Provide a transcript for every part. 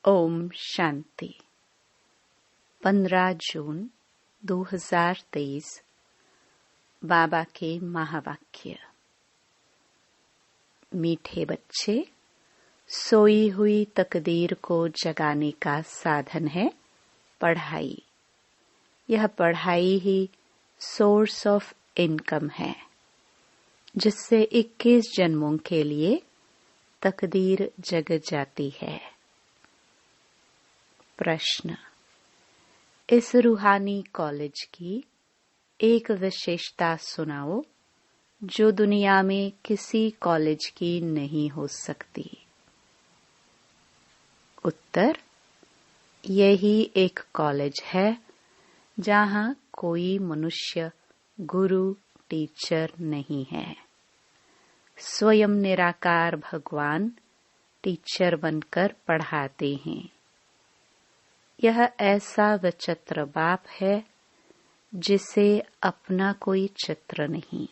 ओम शांति। 15 जून 2023 बाबा के महावाक्य। मीठे बच्चे, सोई हुई तकदीर को जगाने का साधन है पढ़ाई। यह पढ़ाई ही सोर्स ऑफ इनकम है, जिससे 21 जन्मों के लिए तकदीर जग जाती है। प्रश्न: इस रूहानी कॉलेज की एक विशेषता सुनाओ जो दुनिया में किसी कॉलेज की नहीं हो सकती। उत्तर: यही एक कॉलेज है जहां कोई मनुष्य गुरु टीचर नहीं है। स्वयं निराकार भगवान टीचर बनकर पढ़ाते हैं। यह ऐसा विचित्र बाप है जिसे अपना कोई चित्र नहीं,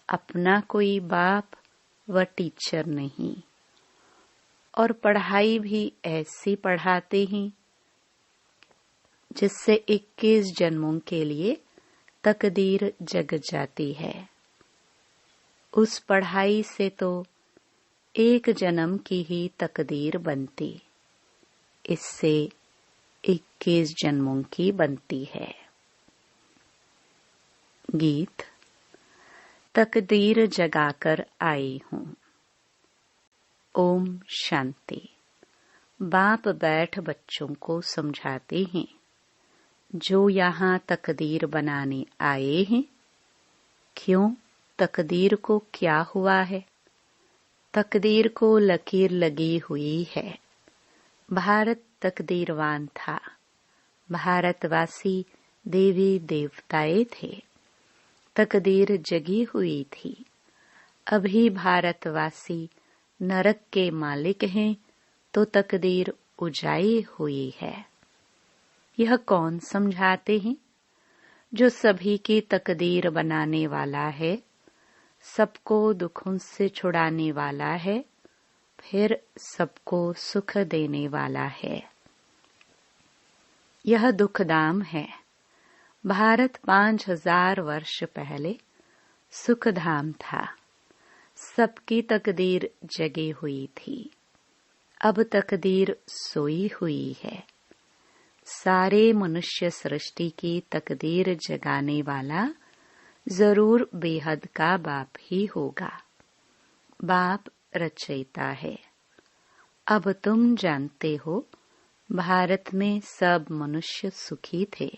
अपना कोई बाप व टीचर नहीं, और पढ़ाई भी ऐसी पढ़ाते हैं जिससे 21 जन्मों के लिए तकदीर जग जाती है। उस पढ़ाई से तो एक जन्म की ही तकदीर बनती, इससे 21 जन्मों की बनती है। गीत। तकदीर जगाकर आई हूँ। ओम शांति। बाप बैठ बच्चों को समझाते हैं, जो यहाँ तकदीर बनाने आए हैं। क्यों? तकदीर को क्या हुआ है? तकदीर को लकीर लगी हुई है। भारत तकदीरवान था। भारतवासी देवी देवताएं थे। तकदीर जगी हुई थी। अभी भारतवासी नरक के मालिक हैं, तो तकदीर उजाई हुई है। यह कौन समझाते हैं? जो सभी की तकदीर बनाने वाला है, सबको दुखों से छुड़ाने वाला है, फिर सबको सुख देने वाला है। यह दुखधाम है। भारत 5000 वर्ष पहले सुखधाम था। सबकी तकदीर जगी हुई थी। अब तकदीर सोई हुई है। सारे मनुष्य सृष्टि की तकदीर जगाने वाला जरूर बेहद का बाप ही होगा। बाप रचयिता है। अब तुम जानते हो, भारत में सब मनुष्य सुखी थे।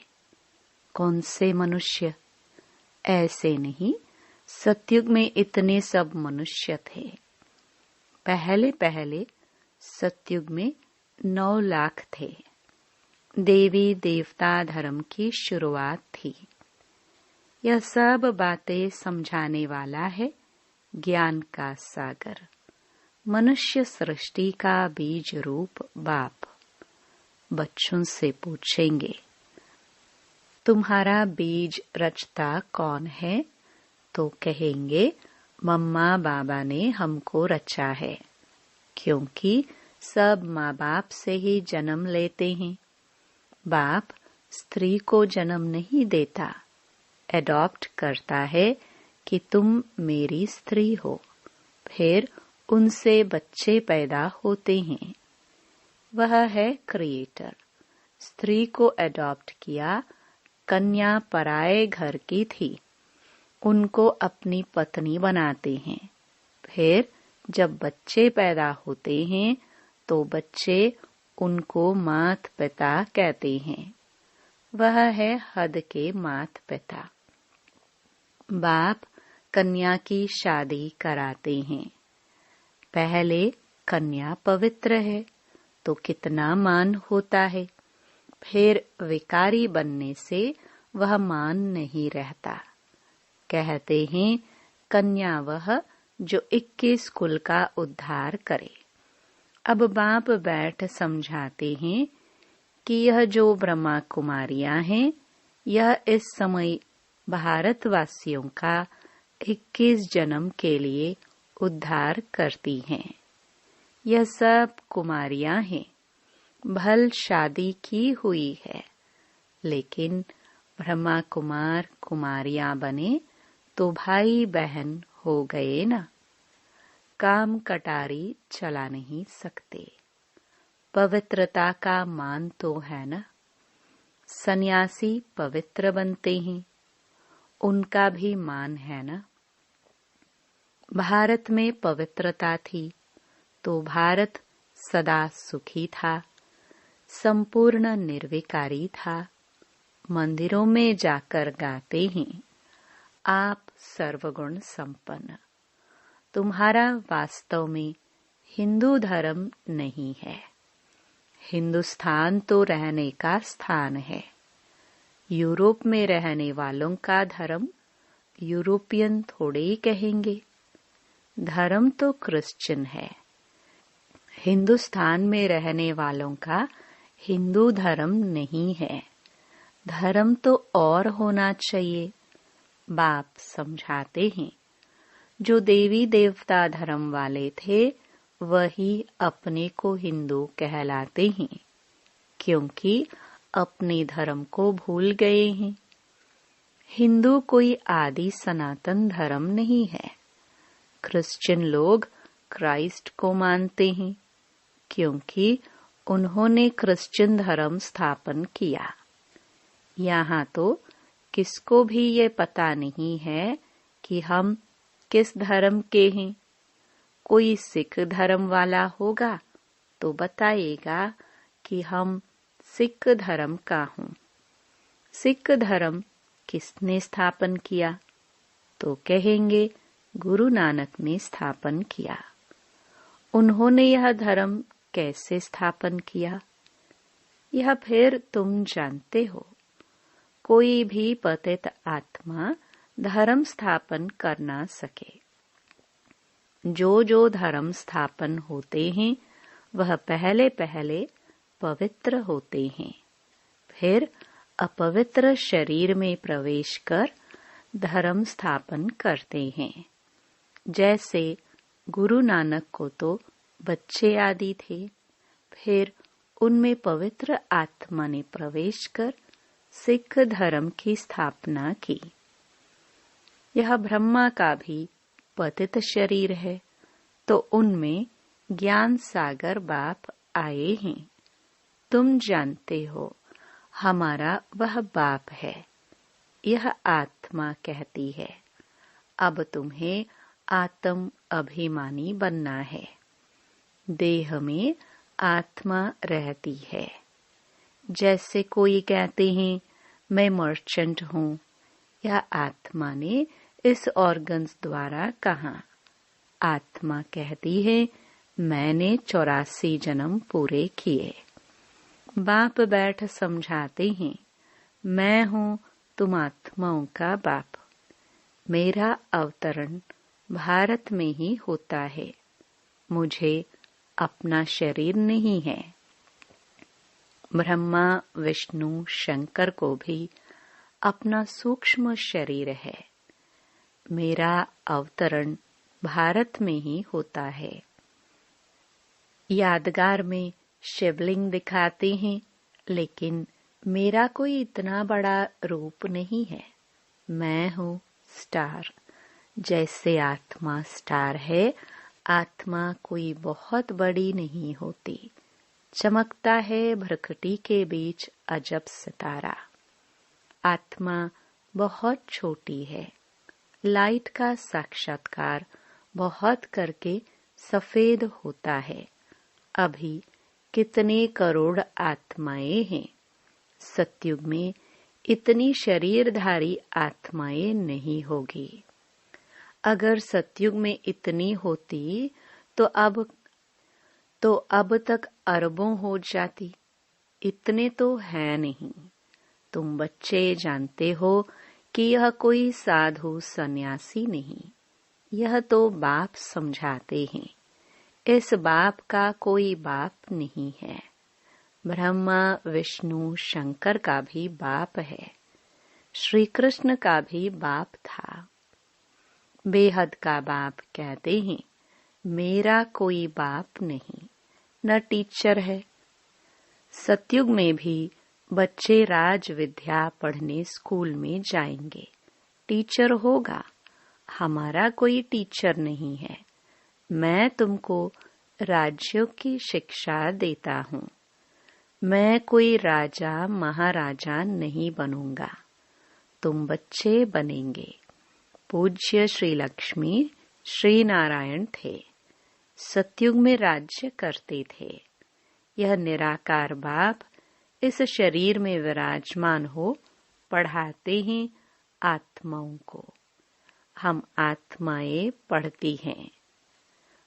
कौन से मनुष्य? ऐसे नहीं, सतयुग में इतने सब मनुष्य थे। पहले पहले सतयुग में 9 लाख थे। देवी देवता धर्म की शुरुआत थी। यह सब बातें समझाने वाला है ज्ञान का सागर, मनुष्य सृष्टि का बीज रूप बाप। बच्चों से पूछेंगे, तुम्हारा बीज रचता कौन है? तो कहेंगे, मम्मा बाबा ने हमको रचा है, क्योंकि सब माँ बाप से ही जन्म लेते हैं। बाप स्त्री को जन्म नहीं देता, एडॉप्ट करता है कि तुम मेरी स्त्री हो। फिर उनसे बच्चे पैदा होते हैं। वह है क्रिएटर। स्त्री को एडॉप्ट किया। कन्या पराये घर की थी, उनको अपनी पत्नी बनाते हैं। फिर जब बच्चे पैदा होते हैं तो बच्चे उनको मात पिता कहते हैं। वह है हद के मात पिता। बाप कन्या की शादी कराते हैं। पहले कन्या पवित्र है तो कितना मान होता है। फिर विकारी बनने से वह मान नहीं रहता। कहते हैं, कन्या वह जो 21 कुल का उद्धार करे। अब बाप बैठ समझाते हैं कि यह जो ब्रह्मा कुमारियां हैं, यह इस समय भारतवासियों का 21 जन्म के लिए उद्धार करती हैं। यह सब कुमारियां हैं। भल शादी की हुई है, लेकिन ब्रह्मा कुमार कुमारियां बने तो भाई बहन हो गए ना। काम कटारी चला नहीं सकते, पवित्रता का मान तो है ना। सन्यासी पवित्र बनते हैं, उनका भी मान है ना। भारत में पवित्रता थी तो भारत सदा सुखी था, संपूर्ण निर्विकारी था। मंदिरों में जाकर गाते हैं, आप सर्वगुण संपन्न। तुम्हारा वास्तव में हिंदू धर्म नहीं है। हिंदुस्तान तो रहने का स्थान है। यूरोप में रहने वालों का धर्म यूरोपियन थोड़े ही कहेंगे। धर्म तो क्रिश्चियन है। हिंदुस्तान में रहने वालों का हिंदू धर्म नहीं है। धर्म तो और होना चाहिए। बाप समझाते हैं, जो देवी देवता धर्म वाले थे वही अपने को हिंदू कहलाते हैं, क्योंकि अपने धर्म को भूल गए हैं। हिंदू कोई आदि सनातन धर्म नहीं है। क्रिश्चियन लोग क्राइस्ट को मानते हैं, क्योंकि उन्होंने क्रिश्चियन धर्म स्थापन किया। यहाँ तो किसको भी ये पता नहीं है कि हम किस धर्म के हैं। कोई सिख धर्म वाला होगा तो बताएगा कि हम सिख धर्म का हूँ। सिख धर्म किसने स्थापन किया? तो कहेंगे गुरु नानक ने स्थापन किया। उन्होंने यह धर्म कैसे स्थापन किया? यह फिर तुम जानते हो। कोई भी पतित आत्मा धर्म स्थापन कर ना सके। जो धर्म स्थापन होते हैं वह पहले पहले पवित्र होते हैं, फिर अपवित्र शरीर में प्रवेश कर धर्म स्थापन करते हैं। जैसे गुरु नानक को तो बच्चे आदि थे, फिर उनमें पवित्र आत्मा ने प्रवेश कर सिख धर्म की स्थापना की। यह ब्रह्मा का भी पतित शरीर है, तो उनमें ज्ञान सागर बाप आए हैं। तुम जानते हो हमारा वह बाप है। यह आत्मा कहती है, अब तुम्हें आत्म अभिमानी बनना है। देह में आत्मा रहती है। जैसे कोई कहते हैं मैं मर्चेंट हूँ, यह आत्मा ने इस ऑर्गन्स द्वारा कहा। आत्मा कहती है मैंने 84 जन्म पूरे किए। बाप बैठ समझाते हैं, मैं हूँ तुम आत्माओं का बाप। मेरा अवतरण भारत में ही होता है। मुझे अपना शरीर नहीं है। ब्रह्मा विष्णु शंकर को भी अपना सूक्ष्म शरीर है। मेरा अवतरण भारत में ही होता है। यादगार में शिवलिंग दिखाते हैं, लेकिन मेरा कोई इतना बड़ा रूप नहीं है। मैं हूँ स्टार। जैसे आत्मा स्टार है, आत्मा कोई बहुत बड़ी नहीं होती। चमकता है भ्रकुटी के बीच अजब सितारा। आत्मा बहुत छोटी है। लाइट का साक्षात्कार बहुत करके सफेद होता है। अभी कितने करोड़ आत्माएं हैं। सतयुग में इतनी शरीरधारी आत्माएं नहीं होगी। अगर सतयुग में इतनी होती तो अब तक अरबों हो जाती। इतने तो है नहीं। तुम बच्चे जानते हो कि यह कोई साधु सन्यासी नहीं। यह तो बाप समझाते हैं। इस बाप का कोई बाप नहीं है। ब्रह्मा विष्णु शंकर का भी बाप है। श्री कृष्ण का भी बाप था। बेहद का बाप कहते हैं, मेरा कोई बाप नहीं। न टीचर है, सतयुग में भी बच्चे राज विद्या पढ़ने स्कूल में जाएंगे। टीचर होगा। हमारा कोई टीचर नहीं है। मैं तुमको राज्यों की शिक्षा देता हूँ। मैं कोई राजा महाराजा नहीं बनूंगा। तुम बच्चे बनेंगे। पूज्य श्री लक्ष्मी श्री नारायण थे। सतयुग में राज्य करते थे। यह निराकार बाप इस शरीर में विराजमान हो पढ़ाते हैं आत्माओं को। हम आत्माएं पढ़ती हैं।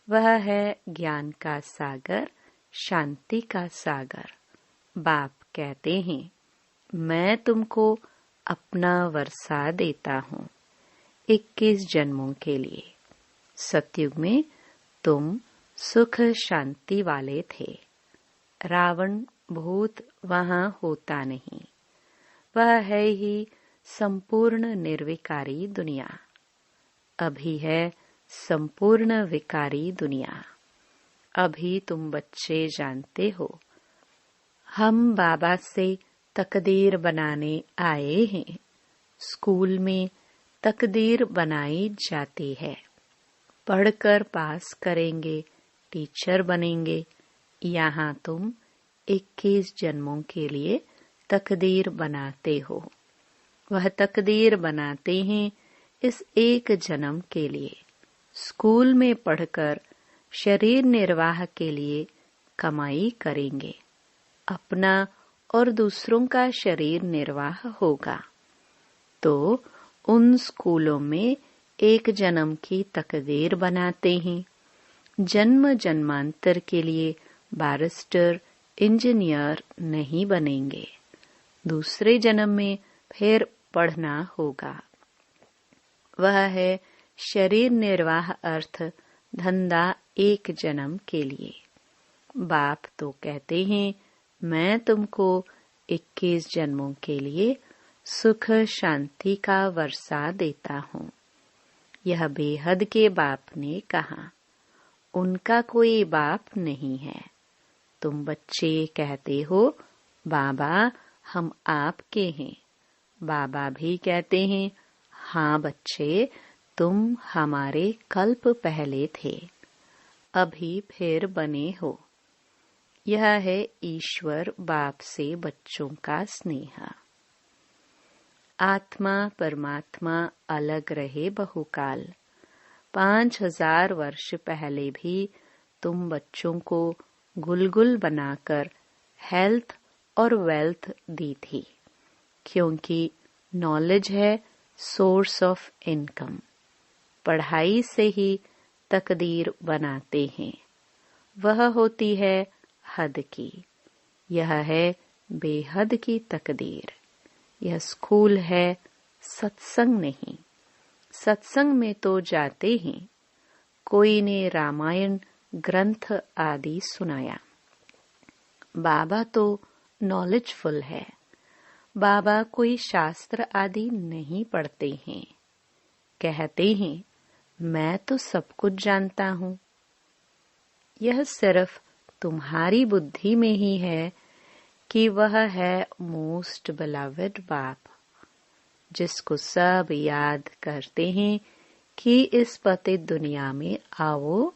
वह है ज्ञान का सागर, शांति का सागर। बाप कहते हैं, मैं तुमको अपना वर्षा देता हूँ 21 जन्मों के लिए। सतयुग में तुम सुख शांति वाले थे। रावण भूत वहाँ होता नहीं। वह है ही संपूर्ण निर्विकारी दुनिया। अभी है संपूर्ण विकारी दुनिया। अभी तुम बच्चे जानते हो, हम बाबा से तकदीर बनाने आए हैं। स्कूल में तकदीर बनाई जाती है। पढ़कर पास करेंगे, टीचर बनेंगे। यहाँ तुम 21 जन्मों के लिए तकदीर बनाते हो। वह तकदीर बनाते हैं इस एक जन्म के लिए। स्कूल में पढ़कर शरीर निर्वाह के लिए कमाई करेंगे। अपना और दूसरों का शरीर निर्वाह होगा। तो उन स्कूलों में एक जन्म की तकदीर बनाते हैं। जन्म जन्मांतर के लिए बैरिस्टर, इंजीनियर नहीं बनेंगे। दूसरे जन्म में फिर पढ़ना होगा। वह है शरीर निर्वाह अर्थ धंधा एक जन्म के लिए। बाप तो कहते हैं, मैं तुमको 21 जन्मों के लिए सुख शांति का वर्षा देता हूँ। यह बेहद के बाप ने कहा। उनका कोई बाप नहीं है। तुम बच्चे कहते हो, बाबा हम आपके हैं। बाबा भी कहते हैं, हाँ बच्चे, तुम हमारे कल्प पहले थे, अभी फिर बने हो। यह है ईश्वर बाप से बच्चों का स्नेह। आत्मा परमात्मा अलग रहे बहुकाल। 5000 वर्ष पहले भी तुम बच्चों को गुलगुल बनाकर हेल्थ और वेल्थ दी थी, क्योंकि नॉलेज है सोर्स ऑफ इनकम। पढ़ाई से ही तकदीर बनाते हैं। वह होती है हद की। यह है बेहद की तकदीर। यह स्कूल है, सत्संग नहीं। सत्संग में तो जाते हैं। कोई ने रामायण ग्रंथ आदि सुनाया। बाबा तो नॉलेजफुल है। बाबा कोई शास्त्र आदि नहीं पढ़ते हैं। कहते हैं, मैं तो सब कुछ जानता हूँ। यह सिर्फ तुम्हारी बुद्धि में ही है कि वह है मोस्ट बिलवड बाप, जिसको सब याद करते हैं कि इस पतित दुनिया में आओ,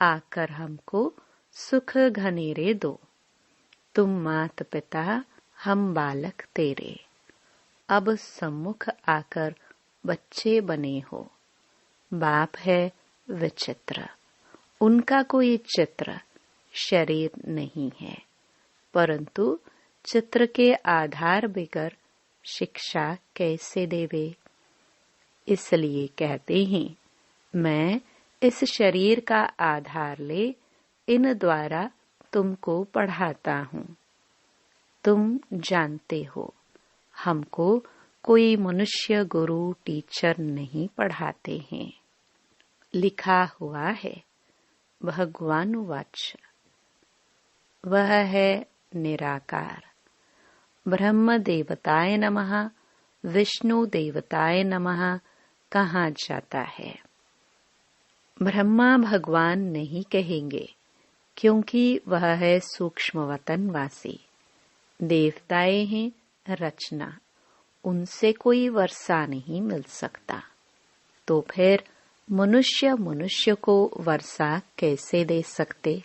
आकर हमको सुख घनेरे दो। तुम मात पिता, हम बालक तेरे। अब सम्मुख आकर बच्चे बने हो। बाप है विचित्र। उनका कोई चित्र शरीर नहीं है, परंतु चित्र के आधार बिगर शिक्षा कैसे देवे। इसलिए कहते हैं, मैं इस शरीर का आधार ले इन द्वारा तुमको पढ़ाता हूँ। तुम जानते हो, हमको कोई मनुष्य गुरु टीचर नहीं पढ़ाते हैं। लिखा हुआ है, भगवानुवाच। वह है निराकार। ब्रह्म देवताय नमः, विष्णु देवताय नमः कहा जाता है। ब्रह्मा भगवान नहीं कहेंगे, क्योंकि वह है सूक्ष्म वतन वासी। देवताएं हैं रचना, उनसे कोई वर्षा नहीं मिल सकता, तो फिर मनुष्य मनुष्य को वर्षा कैसे दे सकते।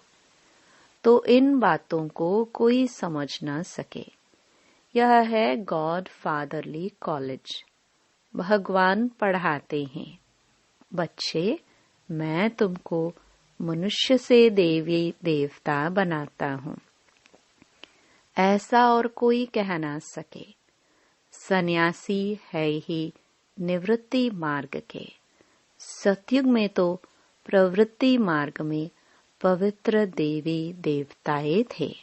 तो इन बातों को कोई समझ न सके। यह है गॉड फादरली कॉलेज। भगवान पढ़ाते हैं, बच्चे मैं तुमको मनुष्य से देवी देवता बनाता हूँ, ऐसा और कोई कह ना सके। सन्यासी है ही निवृत्ति मार्ग के। सतयुग में तो प्रवृत्ति मार्ग में पवित्र देवी देवताएं थे।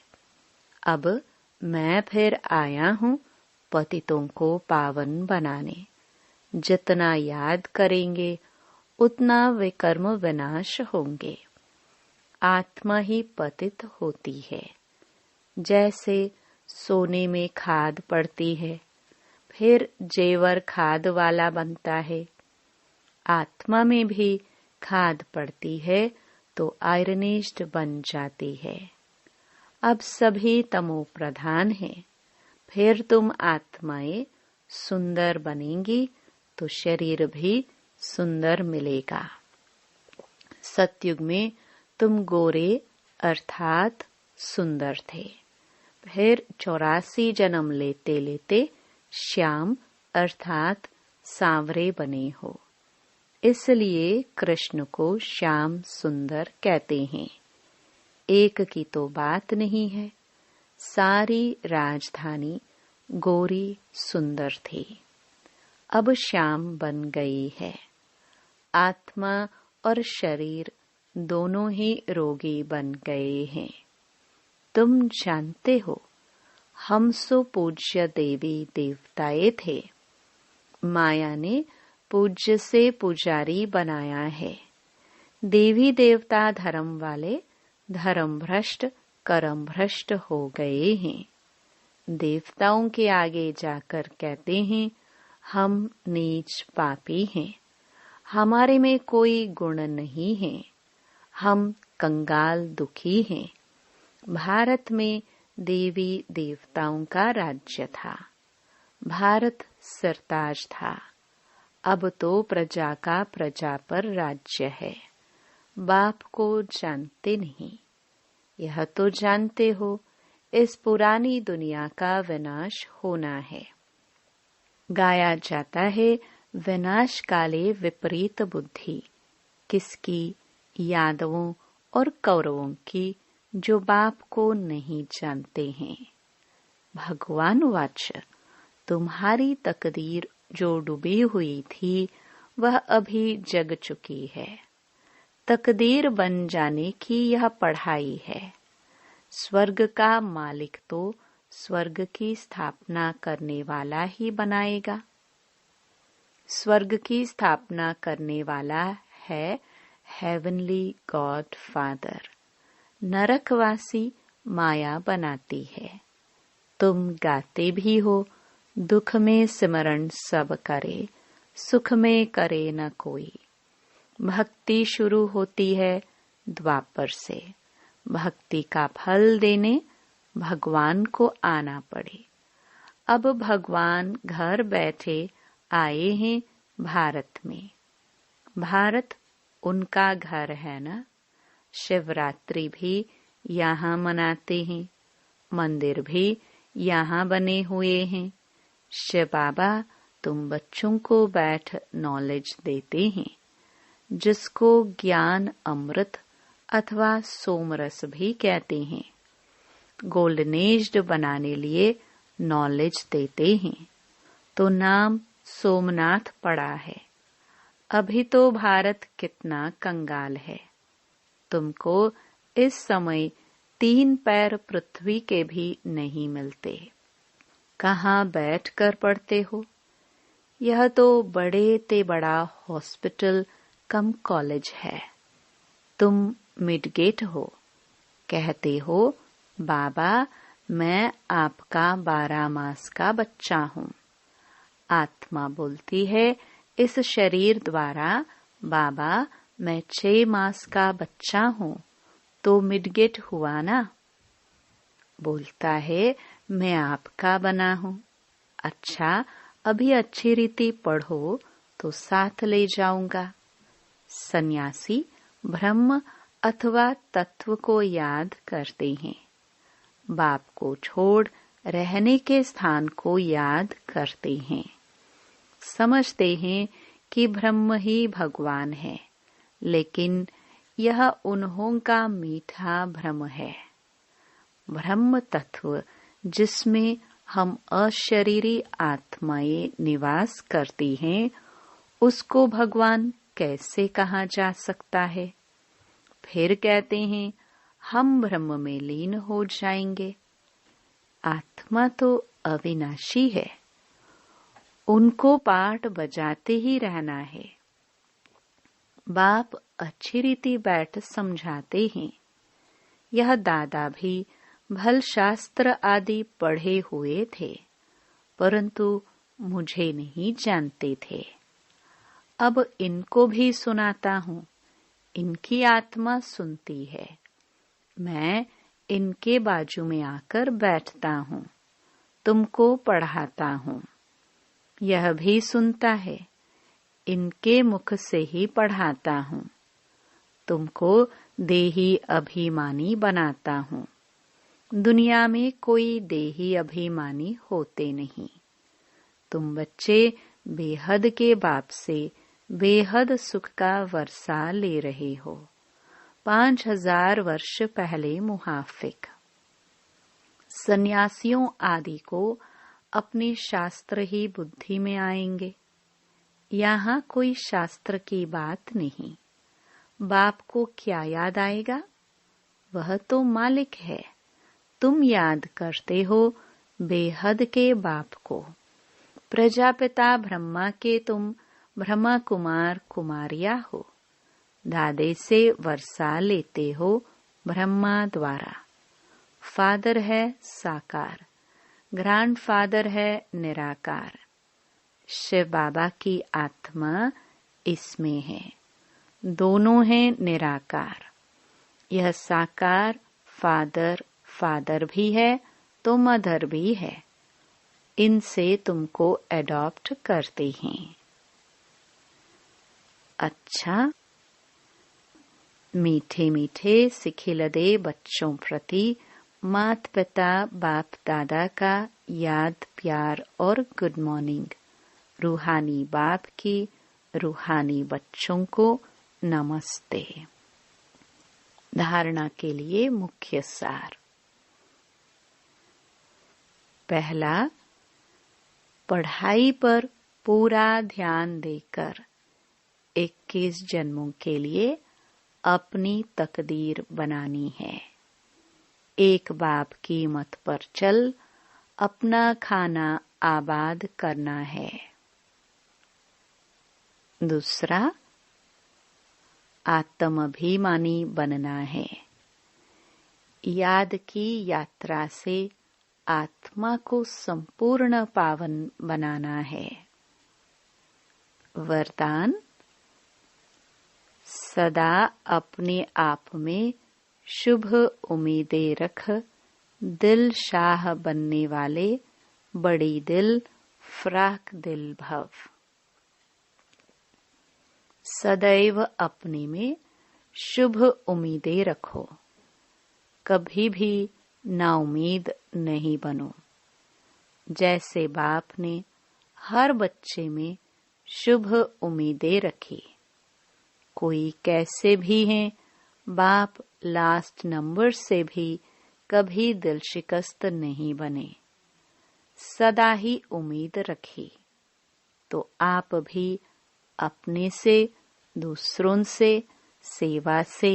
अब मैं फिर आया हूँ पतितों को पावन बनाने। जितना याद करेंगे उतना विकर्म विनाश होंगे। आत्मा ही पतित होती है। जैसे सोने में खाद पड़ती है, फिर जेवर खाद वाला बनता है। आत्मा में भी खाद पड़ती है तो आयरनिस्ट बन जाती है। अब सभी तमो प्रधान हैं। फिर तुम आत्माएं सुंदर बनेंगी तो शरीर भी सुंदर मिलेगा। सतयुग में तुम गोरे अर्थात सुंदर थे, फिर 84 जन्म लेते लेते श्याम अर्थात सांवरे बने हो। इसलिए कृष्ण को श्याम सुंदर कहते हैं। एक की तो बात नहीं है, सारी राजधानी गोरी सुंदर थी, अब श्याम बन गई है। आत्मा और शरीर दोनों ही रोगी बन गए हैं। तुम जानते हो हम सो पूज्य देवी देवताएं थे। माया ने पूज्य से पुजारी बनाया है। देवी देवता धर्म वाले धर्म भ्रष्ट कर्म भ्रष्ट हो गए हैं। देवताओं के आगे जाकर कहते हैं हम नीच पापी हैं, हमारे में कोई गुण नहीं है, हम कंगाल दुखी हैं। भारत में देवी देवताओं का राज्य था। भारत सरताज था। अब तो प्रजा का प्रजा पर राज्य है। बाप को जानते नहीं। यह तो जानते हो इस पुरानी दुनिया का विनाश होना है। गाया जाता है विनाश काले विपरीत बुद्धि। किसकी? यादवों और कौरवों की, जो बाप को नहीं जानते हैं। भगवान वाच, तुम्हारी तकदीर जो डूबी हुई थी वह अभी जग चुकी है। तकदीर बन जाने की यह पढ़ाई है। स्वर्ग का मालिक तो स्वर्ग की स्थापना करने वाला ही बनाएगा। स्वर्ग की स्थापना करने वाला है हेवनली गॉड फादर। नरकवासी माया बनाती है। तुम गाते भी हो, दुख में सिमरण सब करे, सुख में करे न कोई। भक्ति शुरू होती है द्वापर से। भक्ति का फल देने भगवान को आना पड़े। अब भगवान घर बैठे आए हैं भारत में। भारत उनका घर है ना। शिवरात्रि भी यहाँ मनाते हैं। मंदिर भी यहाँ बने हुए हैं। शिव बाबा तुम बच्चों को बैठ नॉलेज देते हैं, जिसको ज्ञान अमृत अथवा सोमरस भी कहते हैं। गोल्डनेज्ड बनाने लिए नॉलेज देते हैं, तो नाम सोमनाथ पड़ा है। अभी तो भारत कितना कंगाल है। तुमको इस समय 3 पैर पृथ्वी के भी नहीं मिलते। कहाँ बैठ कर पढ़ते हो? यह तो बड़े ते बड़ा हॉस्पिटल कम कॉलेज है। तुम मिडगेट हो। कहते हो बाबा मैं आपका 12 मास का बच्चा हूँ। आत्मा बोलती है इस शरीर द्वारा बाबा मैं 6 मास का बच्चा हूँ, तो मिडगेट हुआ ना। बोलता है मैं आपका बना हूँ। अच्छा, अभी अच्छी रीति पढ़ो तो साथ ले जाऊंगा। सन्यासी ब्रह्म अथवा तत्व को याद करते हैं। बाप को छोड़ रहने के स्थान को याद करते हैं। समझते हैं कि ब्रह्म ही भगवान है, लेकिन यह उन्हों का मीठा भ्रम है। ब्रह्म तत्व जिसमें हम अशरीरी आत्माएं निवास करती हैं, उसको भगवान कैसे कहा जा सकता है? फिर कहते हैं हम ब्रह्म में लीन हो जाएंगे। आत्मा तो अविनाशी है, उनको पाठ बजाते ही रहना है। बाप अच्छी रीति बैठ समझाते हैं। यह दादा भी भल शास्त्र आदि पढ़े हुए थे, परंतु मुझे नहीं जानते थे। अब इनको भी सुनाता हूँ। इनकी आत्मा सुनती है। मैं इनके बाजू में आकर बैठता हूँ, तुमको पढ़ाता हूँ। यह भी सुनता है। इनके मुख से ही पढ़ाता हूँ। तुमको देही अभिमानी बनाता हूँ। दुनिया में कोई देही अभिमानी होते नहीं। तुम बच्चे बेहद के बाप से बेहद सुख का वर्षा ले रहे हो। 5000 वर्ष पहले मुहाफिक। सन्यासियों आदि को अपने शास्त्र ही बुद्धि में आएंगे। यहाँ कोई शास्त्र की बात नहीं। बाप को क्या याद आएगा? वह तो मालिक है। तुम याद करते हो बेहद के बाप को। प्रजापिता ब्रह्मा के तुम ब्रह्मा कुमार कुमारिया हो। दादे से वर्षा लेते हो ब्रह्मा द्वारा। फादर है साकार, ग्रैंडफादर है निराकार। शिव बाबा की आत्मा इसमें है। दोनों हैं निराकार। यह साकार फादर भी है तो मदर भी है। इनसे तुमको एडॉप्ट करते हैं। अच्छा, मीठे मीठे सिखिलदे बच्चों प्रति मात पिता बाप दादा का याद प्यार और गुड मॉर्निंग। रूहानी बाप की रूहानी बच्चों को नमस्ते। धारणा के लिए मुख्य सार। पहला, पढ़ाई पर पूरा ध्यान देकर 21 जन्मों के लिए अपनी तकदीर बनानी है। एक बाप की मत पर चल अपना खाना आबाद करना है। दूसरा, आत्माभिमानी बनना है। याद की यात्रा से आत्मा को संपूर्ण पावन बनाना है। वरदान, सदा अपने आप में शुभ उम्मीदें रख दिल शाह बनने वाले बड़ी दिल फ्राक दिल भव। सदैव अपने में शुभ उम्मीदें रखो। कभी भी नाउम्मीद नहीं बनो। जैसे बाप ने हर बच्चे में शुभ उम्मीदें रखी। कोई कैसे भी हैं, बाप लास्ट नंबर से भी कभी दिल शिकस्त नहीं बने। सदा ही उम्मीद रखी। तो आप भी अपने से, दूसरों से, सेवा से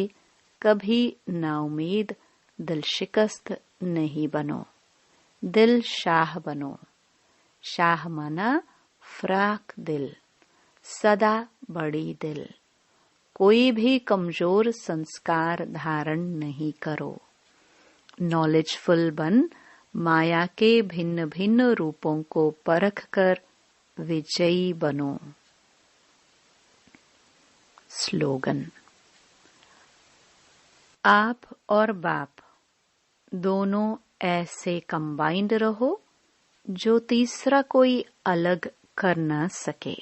कभी नाउम्मीद दिल शिकस्त नहीं बनो। दिल शाह बनो। शाह माना फ्राक दिल, सदा बड़ी दिल। कोई भी कमजोर संस्कार धारण नहीं करो। नॉलेजफुल बन माया के भिन्न भिन्न रूपों को परख कर विजयी बनो। स्लोगन, आप और बाप दोनों ऐसे कंबाइंड रहो जो तीसरा कोई अलग कर न सके।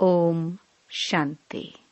ओम शांति।